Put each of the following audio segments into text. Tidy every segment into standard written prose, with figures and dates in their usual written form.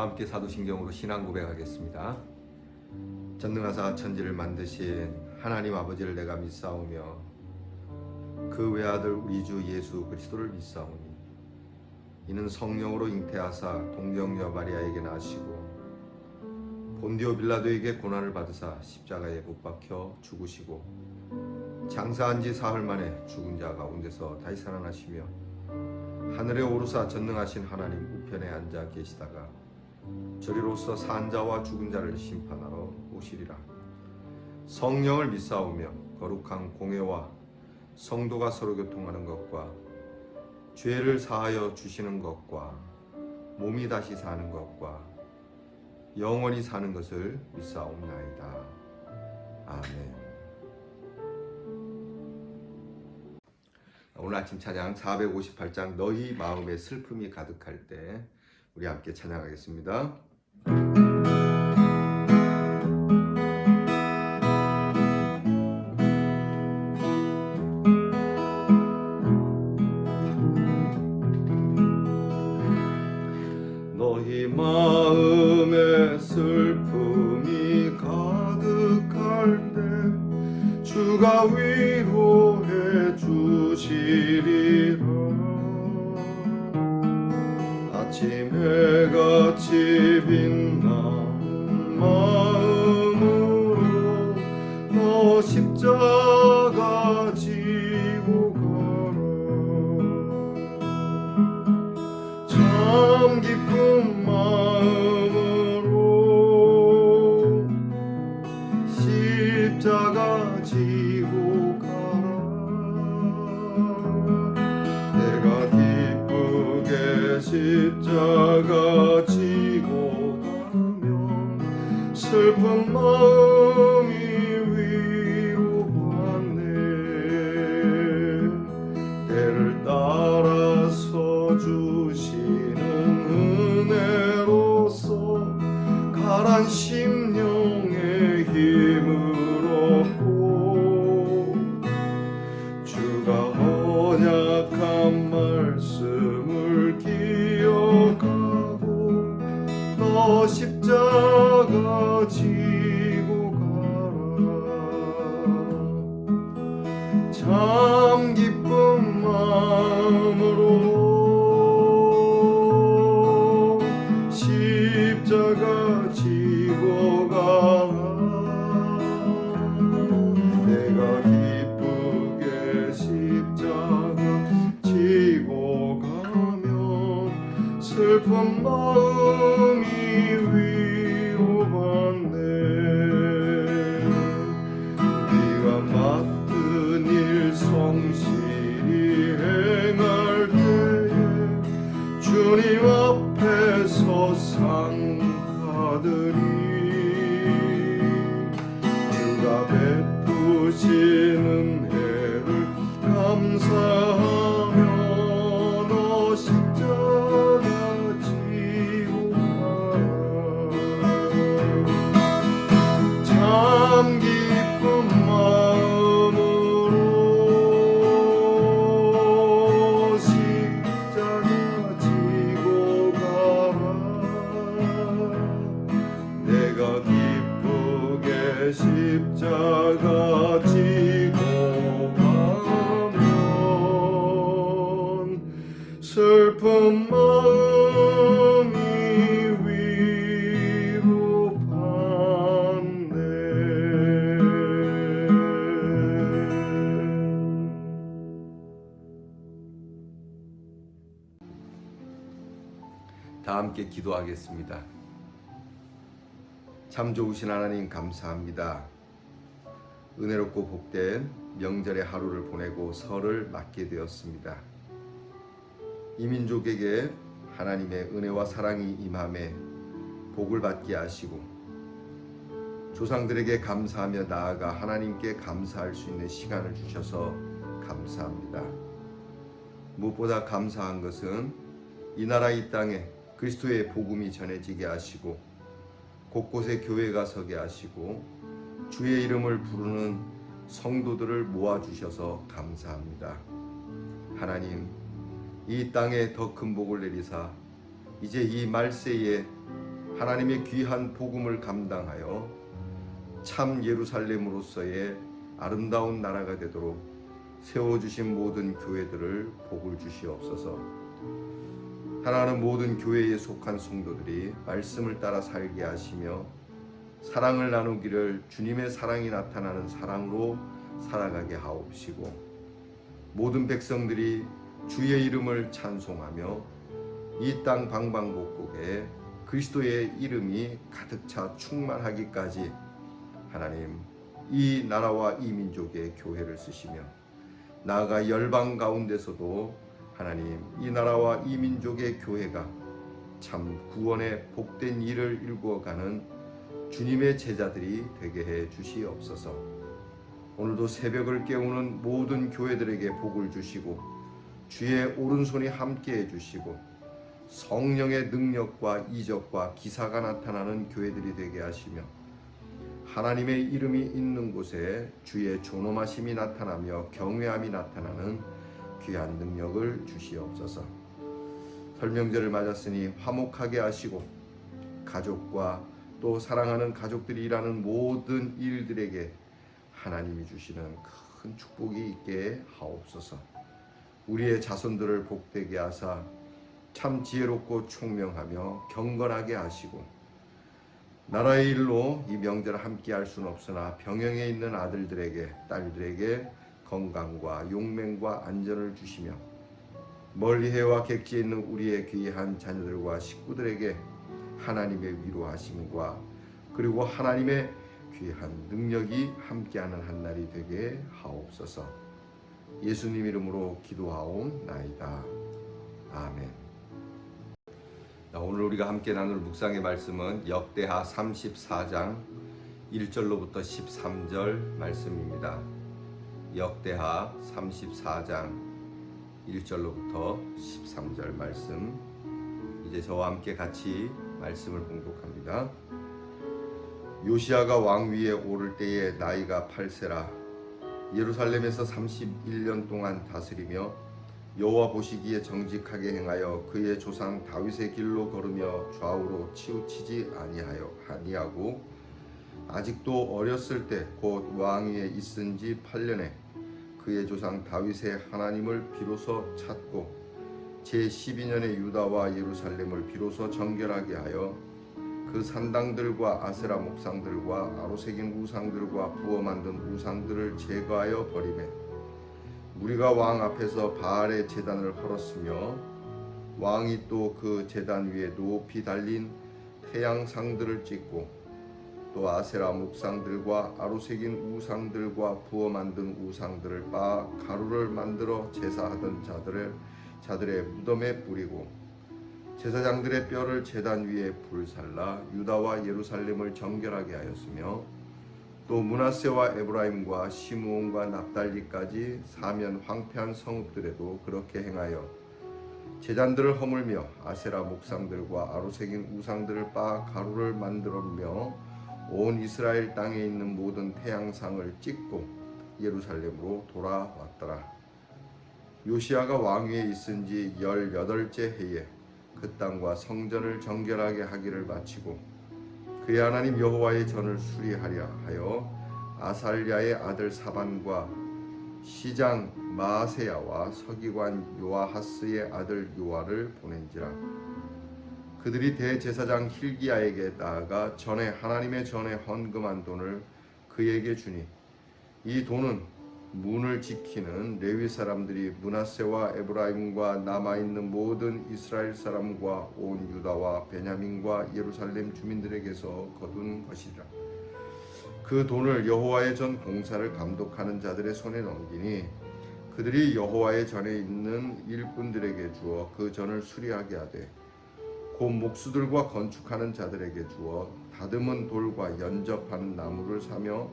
다 함께 사도신경으로 신앙 고백하겠습니다. 전능하사 천지를 만드신 하나님 아버지를 내가 믿사오며 그 외아들 우리 주 예수 그리스도를 믿사오니 이는 성령으로 잉태하사 동정녀 마리아에게 나시고 본디오 빌라도에게 고난을 받으사 십자가에 못 박혀 죽으시고 장사한 지 사흘 만에 죽은 자 가운데서 다시 살아나시며 하늘에 오르사 전능하신 하나님 우편에 앉아 계시다가 저리로서 산 자와 죽은 자를 심판하러 오시리라. 성령을 믿사오며 거룩한 공회와 성도가 서로 교통하는 것과 죄를 사하여 주시는 것과 몸이 다시 사는 것과 영원히 사는 것을 믿사옵나이다. 아멘. 오늘 아침 찬양 458장 너희 마음에 슬픔이 가득할 때 우리 함께 찬양하겠습니다. 너희 마음에 슬픔이 가득할 때 주가 위로해 주시리라. 아침에 같이 빛난 마음으로 너 십자가 지고 가라. 참 기쁜 마음으로 십자가 지고 가라. 내가 기쁘게 십자가 지고 가면 슬픈 마음이 위로받네. 때를 따라서 주시는 은혜로서 가란 심령의 힘을 얻고 주가 언약한 말씀을 기억하고 너 십자가 지고 가라. 참 기쁜 마음으로 십자가 지고 가라. 내가 기쁘게 십자가 지고 가면 슬픈 마음이 위로받네. 네가 맡은 일 성실히 행할 때에 주님 앞에서 상 받으리. 주가 베푸시는 해를 감사하며 너 십자가 지고 가라. 참 기쁜 마음으로 십자가 지고 가라. 내가 기쁘게 십자가 지고 가면 슬픈 마음이 위로받네. 다 함께 기도하겠습니다. 참 좋으신 하나님 감사합니다. 은혜롭고 복된 명절의 하루를 보내고 설을 맞게 되었습니다. 이 민족에게 하나님의 은혜와 사랑이 임함에 복을 받게 하시고 조상들에게 감사하며 나아가 하나님께 감사할 수 있는 시간을 주셔서 감사합니다. 무엇보다 감사한 것은 이 나라 이 땅에 그리스도의 복음이 전해지게 하시고 곳곳에 교회가 서게 하시고 주의 이름을 부르는 성도들을 모아주셔서 감사합니다. 하나님, 이 땅에 더 큰 복을 내리사 이제 이 말세에 하나님의 귀한 복음을 감당하여 참 예루살렘으로서의 아름다운 나라가 되도록 세워주신 모든 교회들을 복을 주시옵소서. 하나님, 모든 교회에 속한 성도들이 말씀을 따라 살게 하시며 사랑을 나누기를 주님의 사랑이 나타나는 사랑으로 살아가게 하옵시고, 모든 백성들이 주의 이름을 찬송하며 이 땅 방방곡곡에 그리스도의 이름이 가득 차 충만하기까지 하나님, 이 나라와 이 민족의 교회를 쓰시며 나아가 열방 가운데서도 하나님, 이 나라와 이 민족의 교회가 참 구원의 복된 일을 일구어가는 주님의 제자들이 되게 해 주시옵소서. 오늘도 새벽을 깨우는 모든 교회들에게 복을 주시고 주의 오른손이 함께해 주시고 성령의 능력과 이적과 기사가 나타나는 교회들이 되게 하시며 하나님의 이름이 있는 곳에 주의 존엄하심이 나타나며 경외함이 나타나는 귀한 능력을 주시옵소서. 설명절을 맞았으니 화목하게 하시고 가족과 또 사랑하는 가족들이 일하는 모든 일들에게 하나님이 주시는 큰 축복이 있게 하옵소서. 우리의 자손들을 복되게 하사 참 지혜롭고 총명하며 경건하게 하시고, 나라의 일로 이 명절을 함께 할 수는 없으나 병영에 있는 아들들에게 딸들에게 건강과 용맹과 안전을 주시며 멀리 해와 객지에 있는 우리의 귀한 자녀들과 식구들에게 하나님의 위로하심과 그리고 하나님의 귀한 능력이 함께하는 한날이 되게 하옵소서. 예수님 이름으로 기도하옵나이다. 아멘. 오늘 우리가 함께 나눌 묵상의 말씀은 역대하 34장 1절로부터 13절 말씀입니다. 역대하 34장 1절로부터 13절 말씀, 이제 저와 함께 같이 말씀을 봉독합니다. 요시야가 왕위에 오를 때에 나이가 8세라 예루살렘에서 31년 동안 다스리며 여호와 보시기에 정직하게 행하여 그의 조상 다윗의 길로 걸으며 좌우로 치우치지 아니하고 아직도 어렸을 때 곧 왕위에 있은 지 8년에 그의 조상 다윗의 하나님을 비로소 찾고 제12년에 유다와 예루살렘을 비로소 정결하게 하여 그 산당들과 아세라 목상들과 아로새긴 우상들과 부어 만든 우상들을 제거하여 버리매 무리가 왕 앞에서 바알의 제단을 헐었으며 왕이 또 그 제단 위에 높이 달린 태양상들을 찍고 또 아세라 목상들과 아로새긴 우상들과 부어 만든 우상들을 빻아 가루를 만들어 제사하던 자들의 무덤에 뿌리고 제사장들의 뼈를 제단 위에 불살라 유다와 예루살렘을 정결하게 하였으며 또 므낫세와 에브라임과 시므온과 납달리까지 사면 황폐한 성읍들에도 그렇게 행하여 제단들을 허물며 아세라 목상들과 아로새긴 우상들을 빻아 가루를 만들었며 온 이스라엘 땅에 있는 모든 태양상을 찍고 예루살렘으로 돌아왔더라. 요시야가 왕위에 있은 지 18째 해에 그 땅과 성전을 정결하게 하기를 마치고 그의 하나님 여호와의 전을 수리하려 하여 아살랴의 아들 사반과 시장 마아세야와 서기관 요아하스의 아들 요아를 보낸지라. 그들이 대제사장 힐기야에게 나아가 전에 하나님의 전에 헌금한 돈을 그에게 주니 이 돈은 문을 지키는 레위 사람들이 므낫세와 에브라임과 남아있는 모든 이스라엘 사람과 온 유다와 베냐민과 예루살렘 주민들에게서 거둔 것이라. 그 돈을 여호와의 전 공사를 감독하는 자들의 손에 넘기니 그들이 여호와의 전에 있는 일꾼들에게 주어 그 전을 수리하게 하되 곧 목수들과 건축하는 자들에게 주어 다듬은 돌과 연접하는 나무를 사며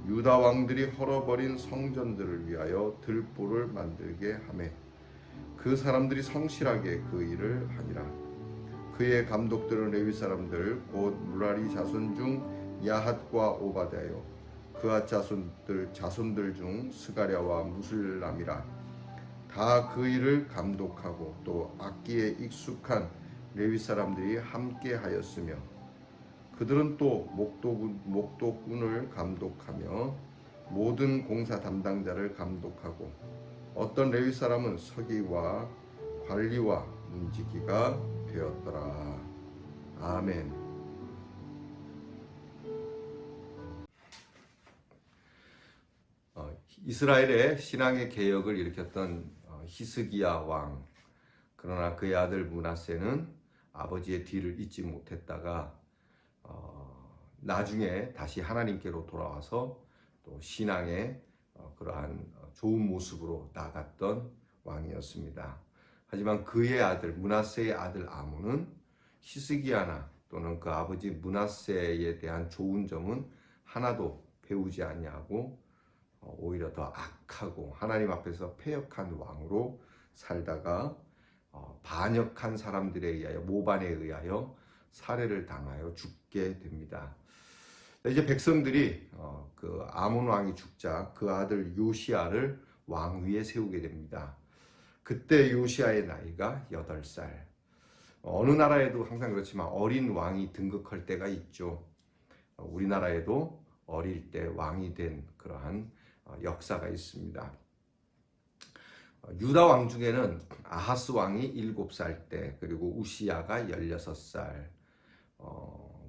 유다 왕들이 헐어버린 성전들을 위하여 들보를 만들게 하매 그 사람들이 성실하게 그 일을 하니라. 그의 감독들은 레위 사람들 곧 무라리 자손 중 야핫과 오바댜요 그앗 자손들 중 스가랴와 무술람이라. 다 그 일을 감독하고 또 악기에 익숙한 레위 사람들이 함께 하였으며 그들은 또 목도꾼을 감독하며 모든 공사 담당자를 감독하고 어떤 레위 사람은 서기와 관리와 문지기가 되었더라. 아멘. 이스라엘의 신앙의 개혁을 일으켰던 히스기야 왕, 그러나 그의 아들 므낫세는 아버지의 뒤를 잇지 못했다가 나중에 다시 하나님께로 돌아와서 또 신앙의 그러한 좋은 모습으로 나아갔던 왕이었습니다. 하지만 그의 아들 므낫세의 아들 아몬은 히스기야나 또는 그 아버지 므낫세에 대한 좋은 점은 하나도 배우지 아니하고 오히려 더 악하고 하나님 앞에서 패역한 왕으로 살다가 반역한 사람들에 의하여 모반에 의하여 살해를 당하여 죽게 됩니다. 이제 백성들이 그 아몬 왕이 죽자 그 아들 요시야를 왕 위에 세우게 됩니다. 그때 요시야의 나이가 8살. 어느 나라에도 항상 그렇지만 어린 왕이 등극할 때가 있죠. 우리나라에도 어릴 때 왕이 된 그러한 역사가 있습니다. 유다 왕 중에는 아하스 왕이 7살 때, 그리고 우시야가 16살,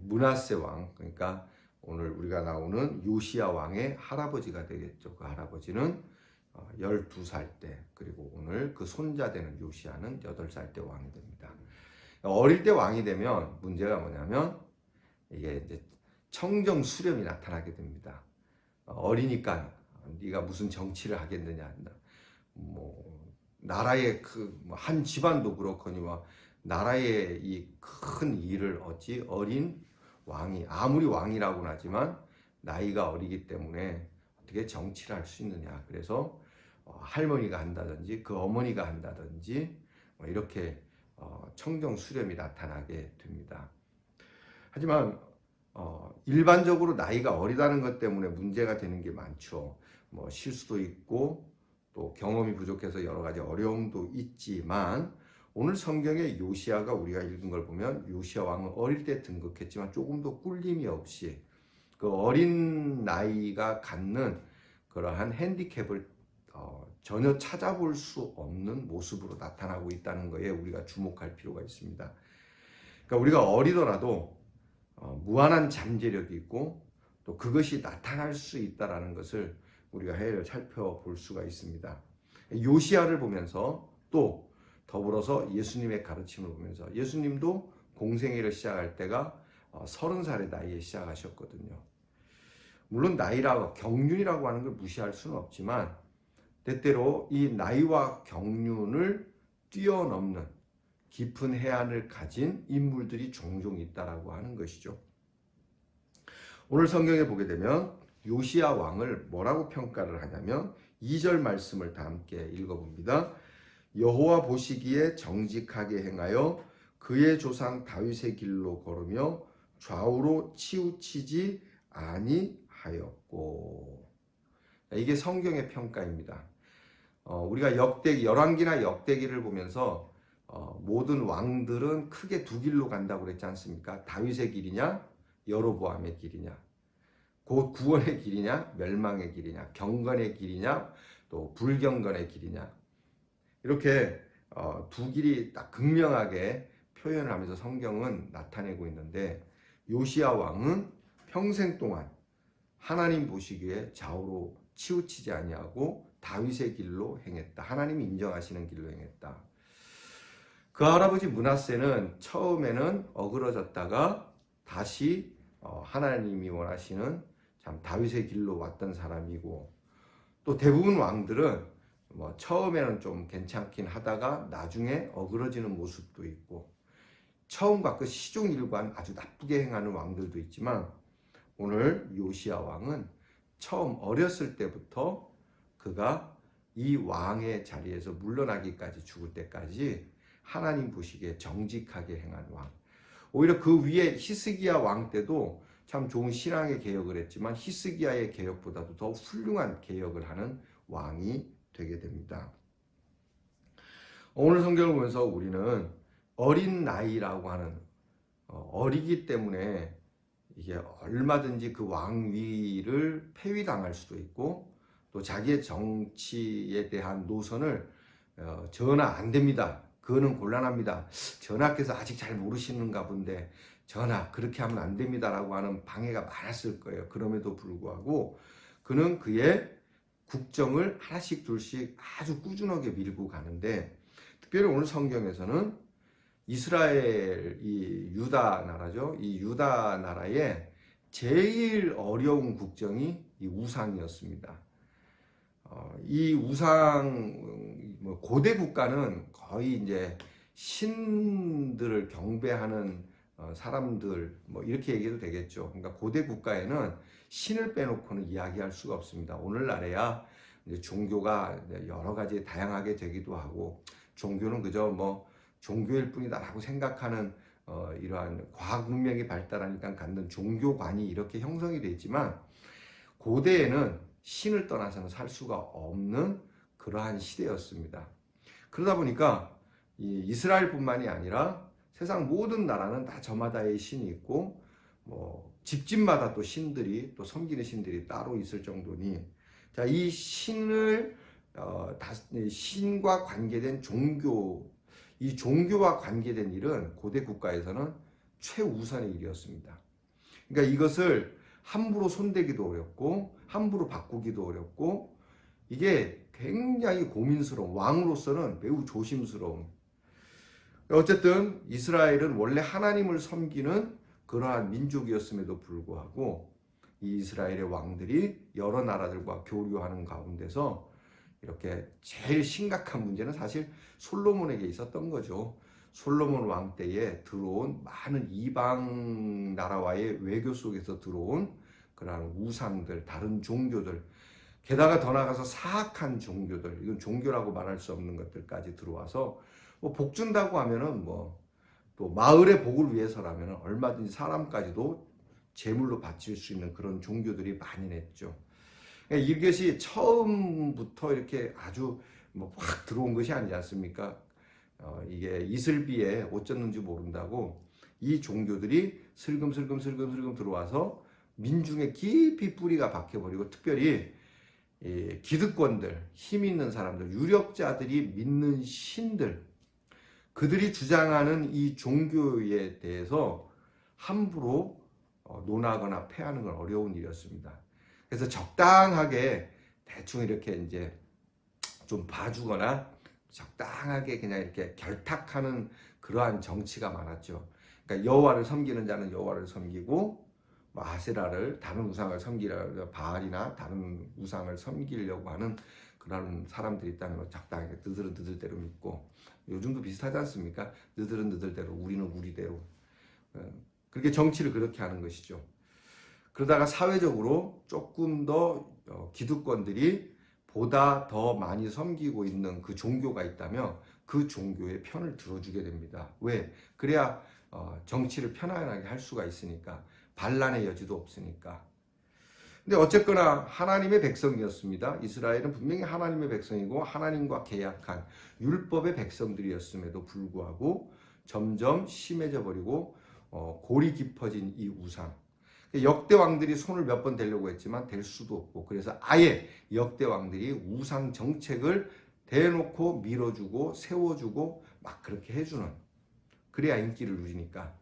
므낫세 왕, 그러니까 오늘 우리가 나오는 요시야 왕의 할아버지가 되겠죠. 그 할아버지는 12살 때, 그리고 오늘 그 손자 되는 요시야는 8살 때 왕이 됩니다. 어릴 때 왕이 되면 문제가 뭐냐면 이게 이제 청정 수렴이 나타나게 됩니다. 어리니까 네가 무슨 정치를 하겠느냐, 뭐 나라의 그 한 집안도 그렇거니와 나라의 이 큰 일을 어찌 어린 왕이, 아무리 왕이라고는 하지만 나이가 어리기 때문에 어떻게 정치를 할 수 있느냐. 그래서 할머니가 한다든지 그 어머니가 한다든지 이렇게 청정 수렴이 나타나게 됩니다. 하지만 일반적으로 나이가 어리다는 것 때문에 문제가 되는 게 많죠. 뭐 실수도 있고 또 경험이 부족해서 여러 가지 어려움도 있지만 오늘 성경의 요시야가 우리가 읽은 걸 보면 요시야 왕은 어릴 때 등극했지만 조금도 꿀림이 없이 그 어린 나이가 갖는 그러한 핸디캡을 전혀 찾아볼 수 없는 모습으로 나타나고 있다는 것에 우리가 주목할 필요가 있습니다. 그러니까 우리가 어리더라도 무한한 잠재력이 있고 또 그것이 나타날 수 있다는 것을 우리가 해외를 살펴볼 수가 있습니다. 요시야를 보면서 또 더불어서 예수님의 가르침을 보면서 예수님도 공생애를 시작할 때가 30살의 나이에 시작하셨거든요. 물론 나이라고 경륜이라고 하는 걸 무시할 수는 없지만 때때로 이 나이와 경륜을 뛰어넘는 깊은 해안을 가진 인물들이 종종 있다라고 하는 것이죠. 오늘 성경에 보게 되면 요시야 왕을 뭐라고 평가를 하냐면 2절 말씀을 다 함께 읽어봅니다. 여호와 보시기에 정직하게 행하여 그의 조상 다윗의 길로 걸으며 좌우로 치우치지 아니하였고. 이게 성경의 평가입니다. 우리가 열왕기나 역대기를 보면서 모든 왕들은 크게 두 길로 간다고 그랬지 않습니까? 다윗의 길이냐 여로보암의 길이냐, 곧 구원의 길이냐 멸망의 길이냐, 경건의 길이냐 또 불경건의 길이냐, 이렇게 두 길이 딱 극명하게 표현을 하면서 성경은 나타내고 있는데 요시야 왕은 평생 동안 하나님 보시기에 좌우로 치우치지 아니하고 다윗의 길로 행했다. 하나님이 인정하시는 길로 행했다. 그 할아버지 므낫세는 처음에는 어그러졌다가 다시 하나님이 원하시는 참 다윗의 길로 왔던 사람이고, 또 대부분 왕들은 처음에는 좀 괜찮긴 하다가 나중에 어그러지는 모습도 있고, 처음과 끝 시종일관 아주 나쁘게 행하는 왕들도 있지만 오늘 요시야 왕은 처음 어렸을 때부터 그가 이 왕의 자리에서 물러나기까지, 죽을 때까지 하나님 보시기에 정직하게 행한 왕. 오히려 그 위에 히스기야 왕 때도 참 좋은 신앙의 개혁을 했지만 히스기야의 개혁보다도 더 훌륭한 개혁을 하는 왕이 되게 됩니다. 오늘 성경을 보면서 우리는 어린 나이라고 하는 어리기 때문에 이게 얼마든지 그 왕위를 폐위당할 수도 있고 또 자기의 정치에 대한 노선을 전하 안 됩니다. 그거는 곤란합니다. 전하께서 아직 잘 모르시는가 본데 전하 그렇게 하면 안 됩니다라고 하는 방해가 많았을 거예요. 그럼에도 불구하고 그는 그의 국정을 하나씩 둘씩 아주 꾸준하게 밀고 가는데 특별히 오늘 성경에서는 이스라엘 이 유다 나라죠. 이 유다 나라의 제일 어려운 국정이 이 우상이었습니다. 이 우상 고대 국가는 거의 이제 신들을 경배하는 사람들 이렇게 얘기해도 되겠죠. 그러니까 고대 국가에는 신을 빼놓고는 이야기할 수가 없습니다. 오늘날에야 이제 종교가 여러 가지 다양하게 되기도 하고 종교는 그저 종교일 뿐이다라고 생각하는 이러한 과학 문명이 발달하니까 갖는 종교관이 이렇게 형성이 되어 있지만 고대에는 신을 떠나서는 살 수가 없는 그러한 시대였습니다. 그러다 보니까 이스라엘뿐만이 아니라 세상 모든 나라는 다 저마다의 신이 있고 집집마다 또 신들이 또 섬기는 신들이 따로 있을 정도니 자, 이 신을 신과 관계된 종교 이 종교와 관계된 일은 고대 국가에서는 최우선의 일이었습니다. 그러니까 이것을 함부로 손대기도 어렵고 함부로 바꾸기도 어렵고 이게 굉장히 고민스러운 왕으로서는 매우 조심스러운 어쨌든 이스라엘은 원래 하나님을 섬기는 그러한 민족이었음에도 불구하고 이 이스라엘의 왕들이 여러 나라들과 교류하는 가운데서 이렇게 제일 심각한 문제는 사실 솔로몬에게 있었던 거죠. 솔로몬 왕 때에 들어온 많은 이방 나라와의 외교 속에서 들어온 그러한 우상들, 다른 종교들, 게다가 더 나아가서 사악한 종교들, 이건 종교라고 말할 수 없는 것들까지 들어와서 복 준다고 하면은 또 마을의 복을 위해서라면 얼마든지 사람까지도 제물로 바칠 수 있는 그런 종교들이 많이 냈죠. 이것이 처음부터 이렇게 아주 확 들어온 것이 아니지 않습니까? 이게 이슬비에 옷 젖는지 모른다고 이 종교들이 슬금슬금 들어와서 민중에 깊이 뿌리가 박혀버리고 특별히 기득권들, 힘 있는 사람들, 유력자들이 믿는 신들 그들이 주장하는 이 종교에 대해서 함부로 논하거나 패하는 건 어려운 일이었습니다. 그래서 적당하게 대충 이렇게 이제 좀 봐주거나 적당하게 그냥 이렇게 결탁하는 그러한 정치가 많았죠. 그러니까 여호와를 섬기는 자는 여호와를 섬기고 아세라를 다른 우상을 섬기려 바알이나 다른 우상을 섬기려고 하는 그런 사람들이 있다면 적당하게 너들은 너들대로 믿고 요즘도 비슷하지 않습니까? 너들은 너들대로 우리는 우리대로 그렇게 정치를 그렇게 하는 것이죠. 그러다가 사회적으로 조금 더 기득권들이 보다 더 많이 섬기고 있는 그 종교가 있다면 그 종교의 편을 들어주게 됩니다. 왜? 그래야 정치를 편안하게 할 수가 있으니까 반란의 여지도 없으니까. 근데 어쨌거나 하나님의 백성이었습니다. 이스라엘은 분명히 하나님의 백성이고 하나님과 계약한 율법의 백성들이었음에도 불구하고 점점 심해져 버리고 골이 깊어진 이 우상. 역대 왕들이 손을 몇 번 대려고 했지만 될 수도 없고 그래서 아예 역대 왕들이 우상 정책을 대놓고 밀어주고 세워주고 막 그렇게 해주는 그래야 인기를 누리니까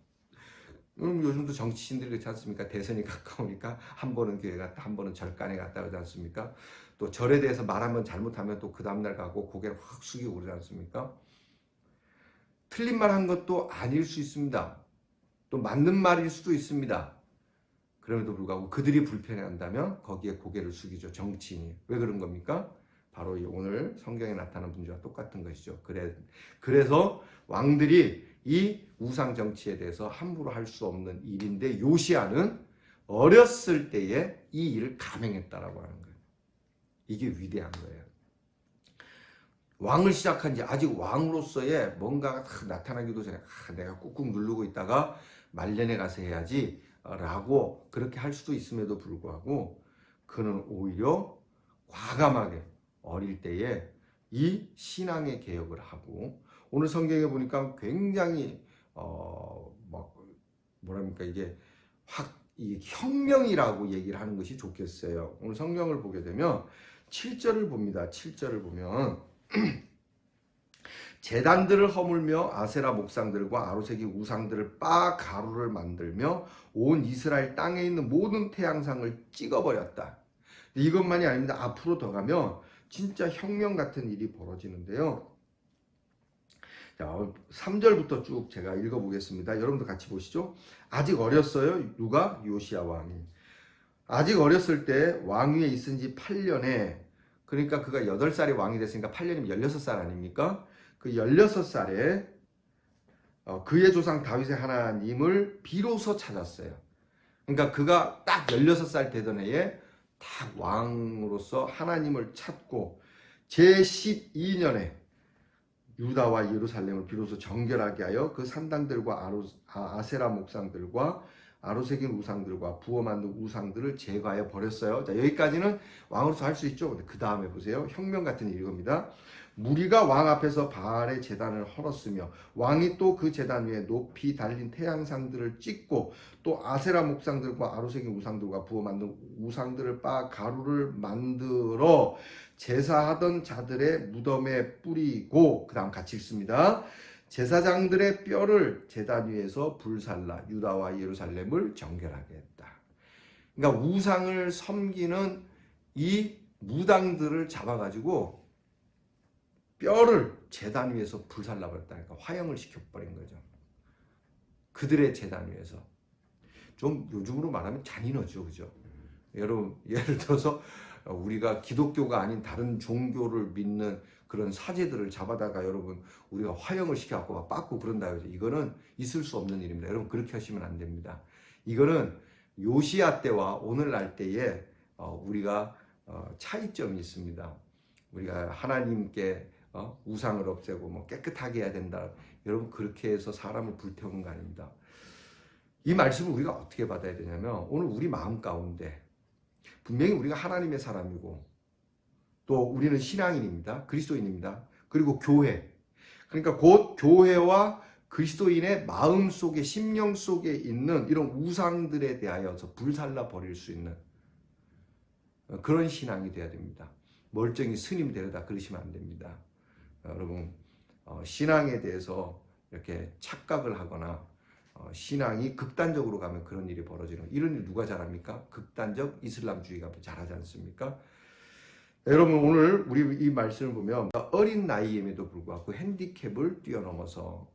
요즘도 정치인들이 그렇지 않습니까? 대선이 가까우니까 한 번은 교회 갔다 한 번은 절간에 갔다 그러지 않습니까? 또 절에 대해서 말 한번 잘못하면 또 그 다음날 가고 고개를 확 숙이고 그러지 않습니까? 틀린 말 한 것도 아닐 수 있습니다. 또 맞는 말일 수도 있습니다. 그럼에도 불구하고 그들이 불편해한다면 거기에 고개를 숙이죠. 정치인이. 왜 그런 겁니까? 바로 오늘 성경에 나타난 문제와 똑같은 것이죠. 그래서 왕들이 이 우상 정치에 대해서 함부로 할 수 없는 일인데 요시야는 어렸을 때에 이 일을 감행했다라고 하는 거예요. 이게 위대한 거예요. 왕을 시작한 지 아직 왕으로서의 뭔가가 나타나기도 전에 내가 꾹꾹 누르고 있다가 말년에 가서 해야지 라고 그렇게 할 수도 있음에도 불구하고 그는 오히려 과감하게 어릴 때에 이 신앙의 개혁을 하고 오늘 성경에 보니까 굉장히 막 뭐랍니까 이게 이 혁명이라고 얘기를 하는 것이 좋겠어요. 오늘 성경을 보게 되면 7절을 봅니다. 7절을 보면 제단들을 허물며 아세라 목상들과 아로새기 우상들을 빻아 가루를 만들며 온 이스라엘 땅에 있는 모든 태양상을 찍어버렸다. 이것만이 아닙니다. 앞으로 더 가면 진짜 혁명 같은 일이 벌어지는데요. 자, 3절부터 쭉 제가 읽어보겠습니다. 여러분도 같이 보시죠. 아직 어렸어요. 누가? 요시야 왕이. 아직 어렸을 때 왕위에 있은 지 8년에, 그러니까 그가 8살에 왕이 됐으니까 8년이면 16살 아닙니까? 그 16살에 그의 조상 다윗의 하나님을 비로소 찾았어요. 그러니까 그가 딱 16살 되던 해에 딱 왕으로서 하나님을 찾고 제12년에 유다와 예루살렘을 비로소 정결하게 하여 그 산당들과 아세라 목상들과 아로새긴 우상들과 부어 만든 우상들을 제거하여 버렸어요. 자, 여기까지는 왕으로서 할 수 있죠. 근데 그 다음에 보세요. 혁명 같은 일이 겁니다. 무리가 왕 앞에서 바알의 제단을 헐었으며 왕이 또 그 제단 위에 높이 달린 태양상들을 찍고 또 아세라 목상들과 아로새긴 우상들과 부어 만든 우상들을 빻아 가루를 만들어 제사하던 자들의 무덤에 뿌리고, 그 다음 같이 읽습니다. 제사장들의 뼈를 제단 위에서 불살라 유다와 예루살렘을 정결하게 했다. 그러니까 우상을 섬기는 이 무당들을 잡아가지고 뼈를 제단 위에서 불살라 버렸다니까, 화형을 시켜버린 거죠. 그들의 제단 위에서. 좀 요즘으로 말하면 잔인하죠, 그죠? 여러분, 예를 들어서 우리가 기독교가 아닌 다른 종교를 믿는 그런 사제들을 잡아다가 여러분 우리가 화형을 시켜갖고 막 빻고 그런다 그러죠. 이거는 있을 수 없는 일입니다. 여러분 그렇게 하시면 안 됩니다. 이거는 요시야 때와 오늘날 때에 우리가 차이점이 있습니다. 우리가 하나님께 우상을 없애고 뭐 깨끗하게 해야 된다. 여러분 그렇게 해서 사람을 불태우는 거 아닙니다. 이 말씀을 우리가 어떻게 받아야 되냐면, 오늘 우리 마음 가운데 분명히 우리가 하나님의 사람이고 또 우리는 신앙인입니다. 그리스도인입니다. 그리고 교회. 그러니까 곧 교회와 그리스도인의 마음 속에, 심령 속에 있는 이런 우상들에 대하여서 불살라 버릴 수 있는 그런 신앙이 되어야 됩니다. 멀쩡히 스님 되려다 그러시면 안 됩니다. 여러분 신앙에 대해서 이렇게 착각을 하거나 신앙이 극단적으로 가면 그런 일이 벌어지는, 이런 일 누가 잘합니까? 극단적 이슬람주의가 잘하지 않습니까? 여러분 오늘 우리 이 말씀을 보면 어린 나이임에도 불구하고 그 핸디캡을 뛰어넘어서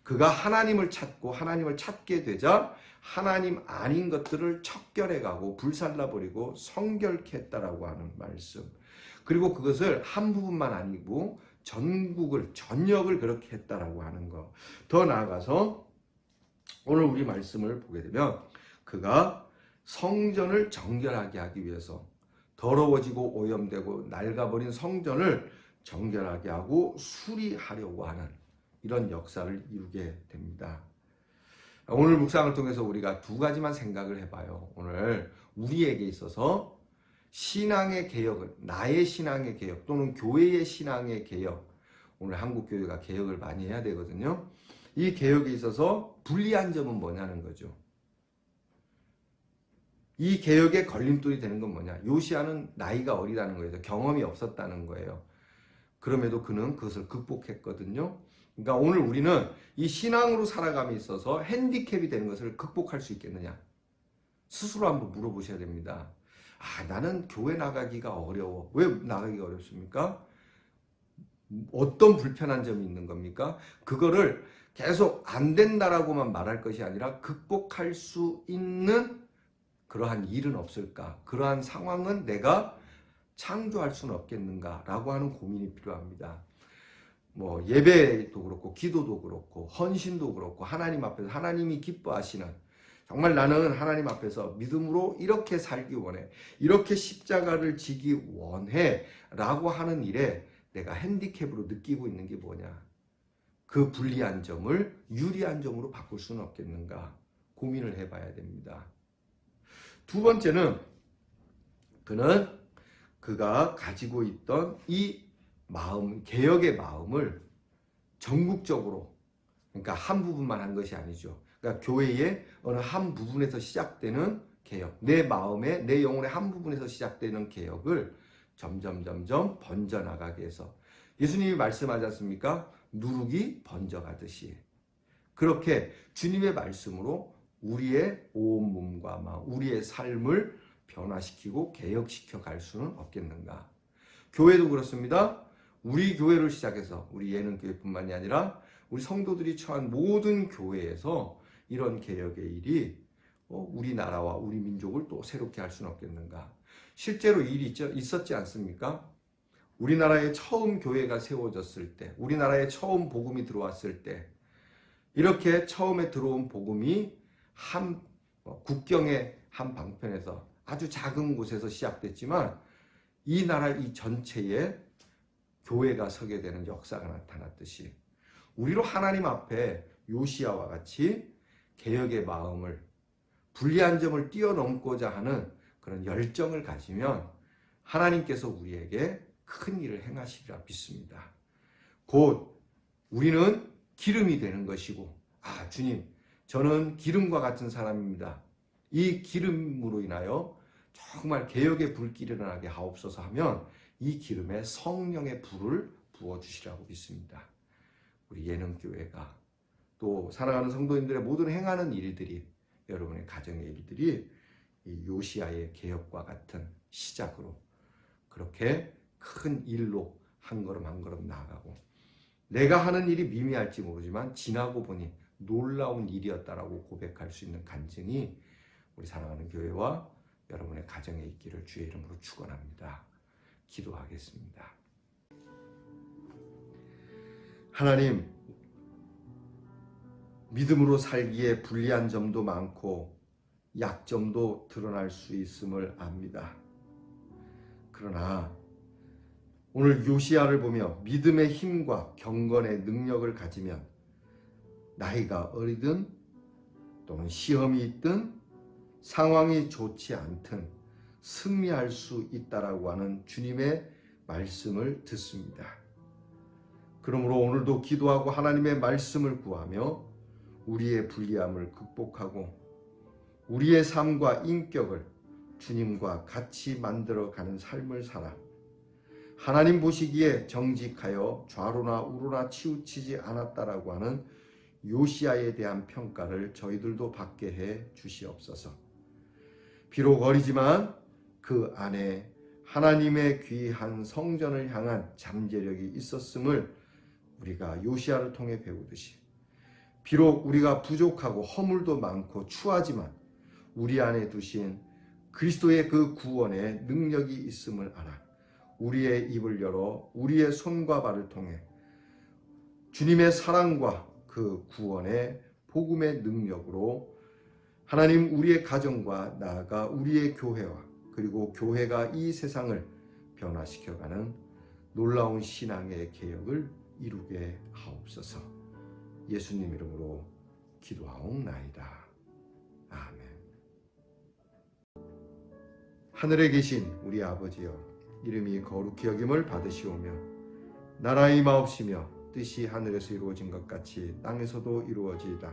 그가 하나님을 찾고 하나님을 찾게 되자 하나님 아닌 것들을 척결해가고 불살라버리고 성결케 했다라고 하는 말씀. 그리고 그것을 한 부분만 아니고 전역을 그렇게 했다라고 하는 것. 더 나아가서 오늘 우리 말씀을 보게 되면 그가 성전을 정결하게 하기 위해서 더러워지고 오염되고 낡아버린 성전을 정결하게 하고 수리하려고 하는 이런 역사를 이루게 됩니다. 오늘 묵상을 통해서 우리가 두 가지만 생각을 해봐요. 오늘 우리에게 있어서 신앙의 개혁은, 나의 신앙의 개혁 또는 교회의 신앙의 개혁, 오늘 한국교회가 개혁을 많이 해야 되거든요. 이 개혁에 있어서 불리한 점은 뭐냐는 거죠. 이 개혁에 걸림돌이 되는 건 뭐냐? 요시야는 나이가 어리다는 거예요. 경험이 없었다는 거예요. 그럼에도 그는 그것을 극복했거든요. 그러니까 오늘 우리는 이 신앙으로 살아감에 있어서 핸디캡이 되는 것을 극복할 수 있겠느냐? 스스로 한번 물어보셔야 됩니다. 나는 교회 나가기가 어려워. 왜 나가기가 어렵습니까? 어떤 불편한 점이 있는 겁니까? 그거를 계속 안 된다라고만 말할 것이 아니라 극복할 수 있는 그러한 일은 없을까? 그러한 상황은 내가 창조할 수는 없겠는가? 라고 하는 고민이 필요합니다. 뭐 예배도 그렇고 기도도 그렇고 헌신도 그렇고 하나님 앞에서 하나님이 기뻐하시는, 정말 나는 하나님 앞에서 믿음으로 이렇게 살기 원해, 이렇게 십자가를 지기 원해 라고 하는 일에 내가 핸디캡으로 느끼고 있는 게 뭐냐? 그 불리한 점을 유리한 점으로 바꿀 수는 없겠는가? 고민을 해봐야 됩니다. 두 번째는 그가 가지고 있던 이 마음, 개혁의 마음을 전국적으로, 그러니까 한 부분만 한 것이 아니죠. 그러니까 교회의 어느 한 부분에서 시작되는 개혁, 내 마음의, 내 영혼의 한 부분에서 시작되는 개혁을 점점 번져나가게 해서, 예수님이 말씀하지 않습니까? 누룩이 번져가듯이 그렇게 주님의 말씀으로 우리의 온 몸과 마음, 우리의 삶을 변화시키고 개혁시켜 갈 수는 없겠는가? 교회도 그렇습니다. 우리 교회를 시작해서 우리 예능교회뿐만이 아니라 우리 성도들이 처한 모든 교회에서 이런 개혁의 일이 우리나라와 우리 민족을 또 새롭게 할 수는 없겠는가? 실제로 일이 있었지 않습니까? 우리나라에 처음 교회가 세워졌을 때, 우리나라에 처음 복음이 들어왔을 때, 이렇게 처음에 들어온 복음이 국경의 한 방편에서 아주 작은 곳에서 시작됐지만 이 나라 이 전체에 교회가 서게 되는 역사가 나타났듯이, 우리로 하나님 앞에 요시야와 같이 개혁의 마음을, 불리한 점을 뛰어넘고자 하는 그런 열정을 가지면 하나님께서 우리에게 큰 일을 행하시리라 믿습니다. 곧 우리는 기름이 되는 것이고, 주님, 저는 기름과 같은 사람입니다. 이 기름으로 인하여 정말 개혁의 불길이 일어나게 하옵소서 하면 이 기름에 성령의 불을 부어주시라고 믿습니다. 우리 예능교회가 또 사랑하는 성도님들의 모든 행하는 일들이, 여러분의 가정의 일들이 이 요시야의 개혁과 같은 시작으로 그렇게 큰 일로 한 걸음 한 걸음 나아가고, 내가 하는 일이 미미할지 모르지만 지나고 보니 놀라운 일이었다라고 고백할 수 있는 간증이 우리 사랑하는 교회와 여러분의 가정에 있기를 주의 이름으로 축원합니다. 기도하겠습니다. 하나님, 믿음으로 살기에 불리한 점도 많고 약점도 드러날 수 있음을 압니다. 그러나 오늘 요시야를 보며 믿음의 힘과 경건의 능력을 가지면 나이가 어리든 또는 시험이 있든 상황이 좋지 않든 승리할 수 있다라고 하는 주님의 말씀을 듣습니다. 그러므로 오늘도 기도하고 하나님의 말씀을 구하며 우리의 불리함을 극복하고 우리의 삶과 인격을 주님과 같이 만들어가는 삶을 살아 하나님 보시기에 정직하여 좌로나 우로나 치우치지 않았다라고 하는 요시야에 대한 평가를 저희들도 받게 해 주시옵소서. 비록 어리지만 그 안에 하나님의 귀한 성전을 향한 잠재력이 있었음을 우리가 요시야를 통해 배우듯이, 비록 우리가 부족하고 허물도 많고 추하지만 우리 안에 두신 그리스도의 그 구원의 능력이 있음을 알아 우리의 입을 열어 우리의 손과 발을 통해 주님의 사랑과 그 구원의 복음의 능력으로 하나님 우리의 가정과 나아가 우리의 교회와 그리고 교회가 이 세상을 변화시켜가는 놀라운 신앙의 개혁을 이루게 하옵소서. 예수님 이름으로 기도하옵나이다. 아멘. 하늘에 계신 우리 아버지여, 이름이 거룩히 여김을 받으시오며 나라의 임하옵시며 뜻이 하늘에서 이루어진 것 같이 땅에서도 이루어지이다.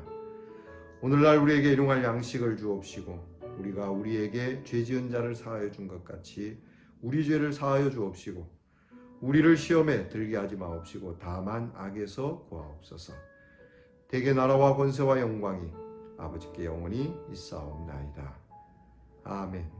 오늘날 우리에게 일용할 양식을 주옵시고 우리가 우리에게 죄 지은 자를 사하여 준 것 같이 우리 죄를 사하여 주옵시고 우리를 시험에 들게 하지 마옵시고 다만 악에서 구하옵소서. 대개 나라와 권세와 영광이 아버지께 영원히 있사옵나이다. 아멘.